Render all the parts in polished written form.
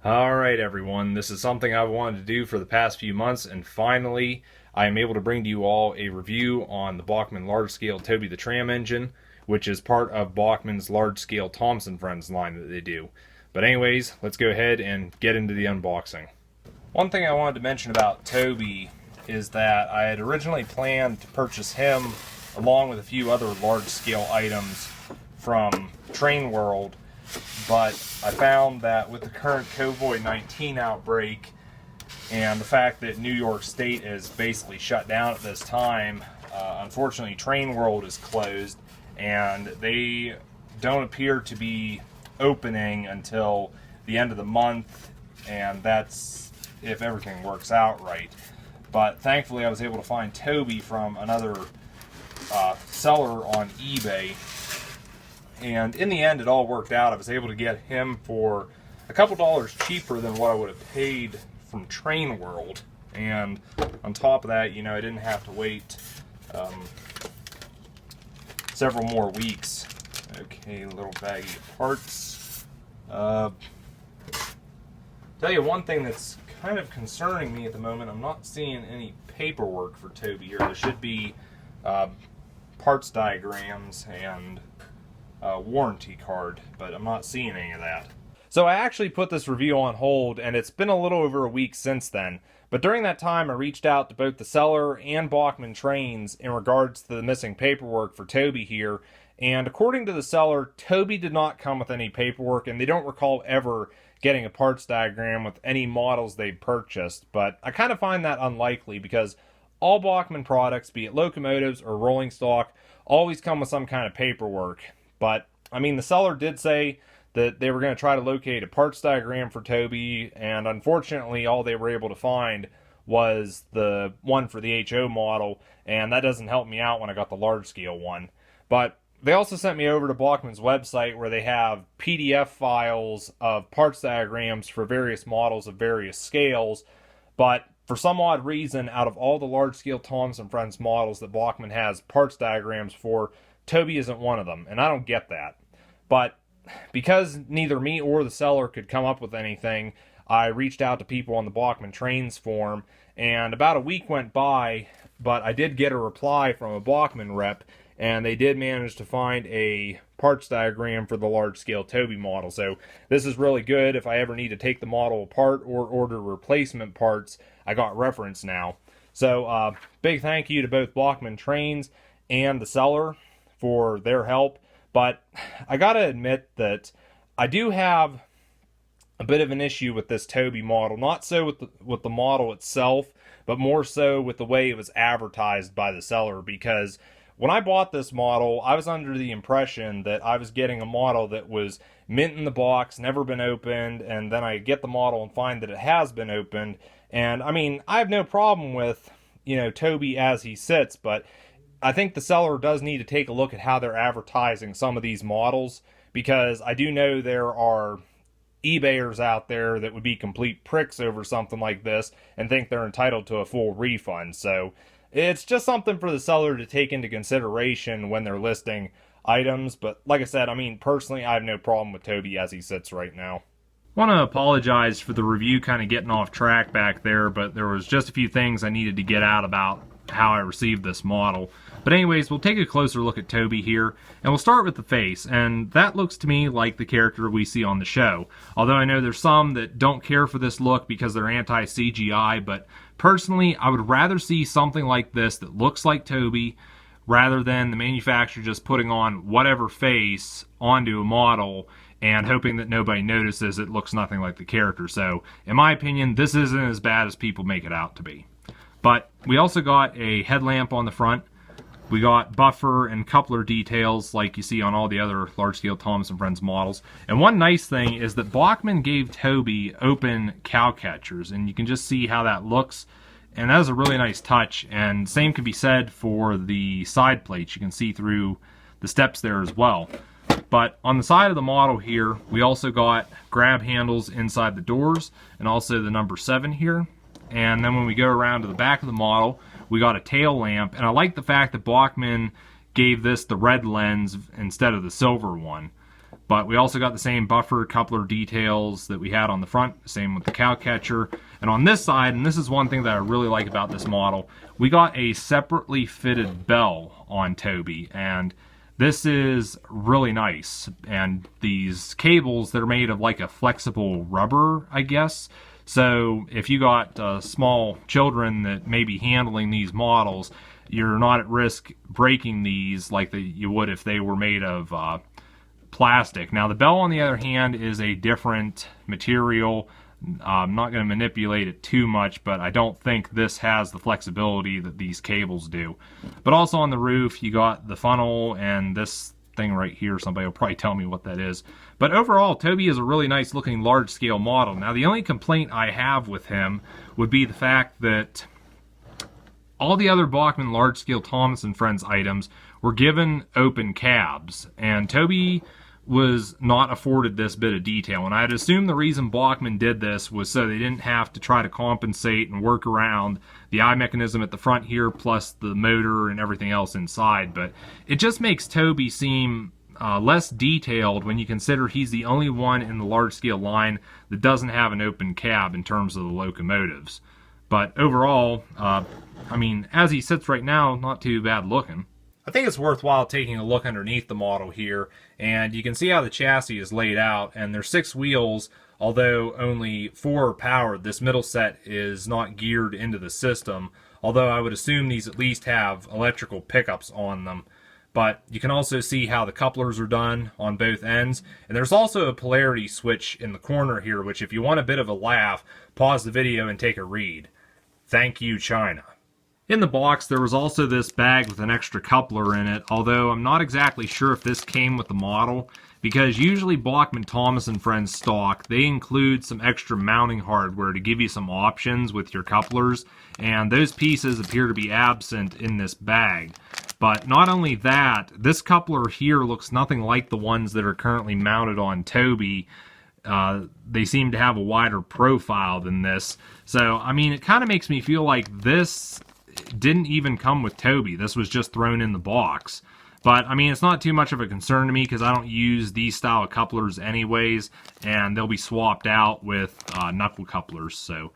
Alright everyone, this is something I've wanted to do for the past few months, and finally I am able to bring to you all a review on the Bachmann Large Scale Toby the Tram engine, which is part of Bachmann's Large Scale Thompson Friends line that they do. But anyways, let's go ahead and get into the unboxing. One thing I wanted to mention about Toby is that I had originally planned to purchase him along with a few other large scale items from Train World, but I found that with the current COVID-19 outbreak and the fact that New York State is basically shut down at this time, unfortunately Train World is closed and they don't appear to be opening until the end of the month, and that's if everything works out right. But thankfully I was able to find Toby from another seller on eBay, and in the end it all worked out. I was able to get him for a couple dollars cheaper than what I would have paid from Train World, and on top of that, you know, I didn't have to wait several more weeks. Okay, little baggie of parts. Tell you one thing that's kind of concerning me at the moment, I'm not seeing any paperwork for Toby here. There should be parts diagrams and warranty card, but I'm not seeing any of that. So I actually put this review on hold, and it's been a little over a week since then. But during that time, I reached out to both the seller and Bachmann Trains in regards to the missing paperwork for Toby here. And according to the seller, Toby did not come with any paperwork, and they don't recall ever getting a parts diagram with any models they purchased. But I kind of find that unlikely because all Bachmann products, be it locomotives or rolling stock, always come with some kind of paperwork. But, I mean, the seller did say that they were going to try to locate a parts diagram for Toby, and unfortunately all they were able to find was the one for the HO model, and that doesn't help me out when I got the large scale one. But they also sent me over to Bachmann's website where they have PDF files of parts diagrams for various models of various scales, but for some odd reason, out of all the large scale Thompson Friends models that Bachmann has parts diagrams for, Toby isn't one of them, and I don't get that. But because neither me or the seller could come up with anything, I reached out to people on the Bachmann Trains forum, and about a week went by, but I did get a reply from a Bachmann rep, and they did manage to find a parts diagram for the large scale Toby model. So this is really good. If I ever need to take the model apart or order replacement parts, I got reference now. So big thank you to both Bachmann Trains and the seller for their help. But I gotta admit that I do have a bit of an issue with this Toby model. Not so with the model itself, but more so with the way it was advertised by the seller. Because when I bought this model, I was under the impression that I was getting a model that was mint in the box, never been opened, and then I get the model and find that it has been opened. And I mean, I have no problem with, you know, Toby as he sits, but I think the seller does need to take a look at how they're advertising some of these models, because I do know there are eBayers out there that would be complete pricks over something like this and think they're entitled to a full refund. So it's just something for the seller to take into consideration when they're listing items. But like I said, I mean, personally, I have no problem with Toby as he sits right now. I want to apologize for the review kind of getting off track back there, but there was just a few things I needed to get out about how I received this model. But anyways, we'll take a closer look at Toby here, and we'll start with the face, and that looks to me like the character we see on the show. Although I know there's some that don't care for this look because they're anti-CGI, but personally, I would rather see something like this that looks like Toby rather than the manufacturer just putting on whatever face onto a model and hoping that nobody notices it looks nothing like the character. So, in my opinion, this isn't as bad as people make it out to be. But we also got a headlamp on the front. We got buffer and coupler details like you see on all the other large-scale Thompson Friends models. And one nice thing is that Bachmann gave Toby open cow catchers, and you can just see how that looks. And that is a really nice touch, and same can be said for the side plates. You can see through the steps there as well. But on the side of the model here, we also got grab handles inside the doors, and also the number 7 here. And then when we go around to the back of the model, we got a tail lamp, and I like the fact that Bachmann gave this the red lens instead of the silver one. But we also got the same buffer coupler details that we had on the front, same with the cow catcher. And on this side, and this is one thing that I really like about this model, we got a separately fitted bell on Toby, and this is really nice. And these cables, they're made of like a flexible rubber, I guess. So if you got small children that may be handling these models, you're not at risk breaking these like you would if they were made of plastic. Now the bell, on the other hand, is a different material. I'm not going to manipulate it too much, but I don't think this has the flexibility that these cables do. But also on the roof, you got the funnel and this thing right here. Somebody will probably tell me what that is. But overall, Toby is a really nice looking large scale model. Now the only complaint I have with him would be the fact that all the other Bachmann Large Scale Thomas and Friends items were given open cabs, and Toby was not afforded this bit of detail. And I'd assume the reason Bachmann did this was so they didn't have to try to compensate and work around the eye mechanism at the front here, plus the motor and everything else inside. But it just makes Toby seem less detailed when you consider he's the only one in the large scale line that doesn't have an open cab in terms of the locomotives. But overall, I mean, as he sits right now, not too bad looking. I think it's worthwhile taking a look underneath the model here, and you can see how the chassis is laid out, and there's 6 wheels, although only 4 are powered. This middle set is not geared into the system, although I would assume these at least have electrical pickups on them. But you can also see how the couplers are done on both ends, and there's also a polarity switch in the corner here, which if you want a bit of a laugh, pause the video and take a read. Thank you, China. In the box, there was also this bag with an extra coupler in it, although I'm not exactly sure if this came with the model, because usually Bachmann Thomas and Friends stock, they include some extra mounting hardware to give you some options with your couplers, and those pieces appear to be absent in this bag. But not only that, this coupler here looks nothing like the ones that are currently mounted on Toby. They seem to have a wider profile than this. So, I mean, it kind of makes me feel like this didn't even come with Toby. This was just thrown in the box. But, I mean, it's not too much of a concern to me because I don't use these style of couplers anyways, and they'll be swapped out with knuckle couplers, so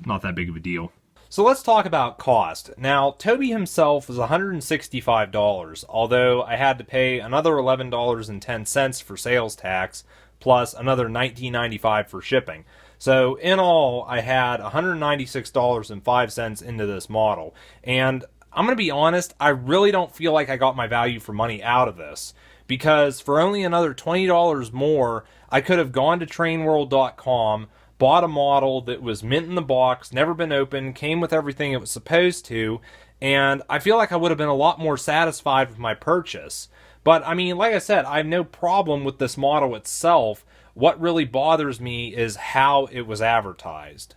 not that big of a deal. So let's talk about cost. Now, Toby himself was $165, although I had to pay another $11.10 for sales tax, plus another $19.95 for shipping. So in all, I had $196.05 into this model. And I'm going to be honest, I really don't feel like I got my value for money out of this. Because for only another $20 more, I could have gone to trainworld.com, bought a model that was mint in the box, never been opened, came with everything it was supposed to, and I feel like I would have been a lot more satisfied with my purchase. But, I mean, like I said, I have no problem with this model itself. What really bothers me is how it was advertised.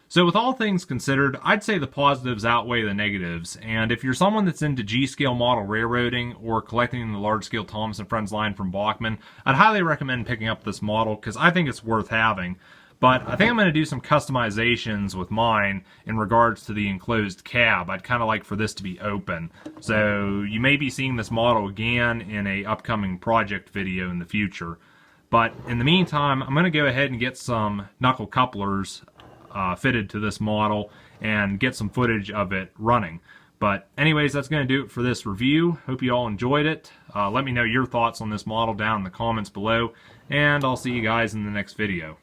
So with all things considered, I'd say the positives outweigh the negatives, and if you're someone that's into G-scale model railroading or collecting the large-scale Thomas & Friends line from Bachmann, I'd highly recommend picking up this model because I think it's worth having. But I think I'm going to do some customizations with mine in regards to the enclosed cab. I'd kind of like for this to be open. So you may be seeing this model again in an upcoming project video in the future. But in the meantime, I'm going to go ahead and get some knuckle couplers fitted to this model and get some footage of it running. But anyways, that's going to do it for this review. Hope you all enjoyed it. Let me know your thoughts on this model down in the comments below, and I'll see you guys in the next video.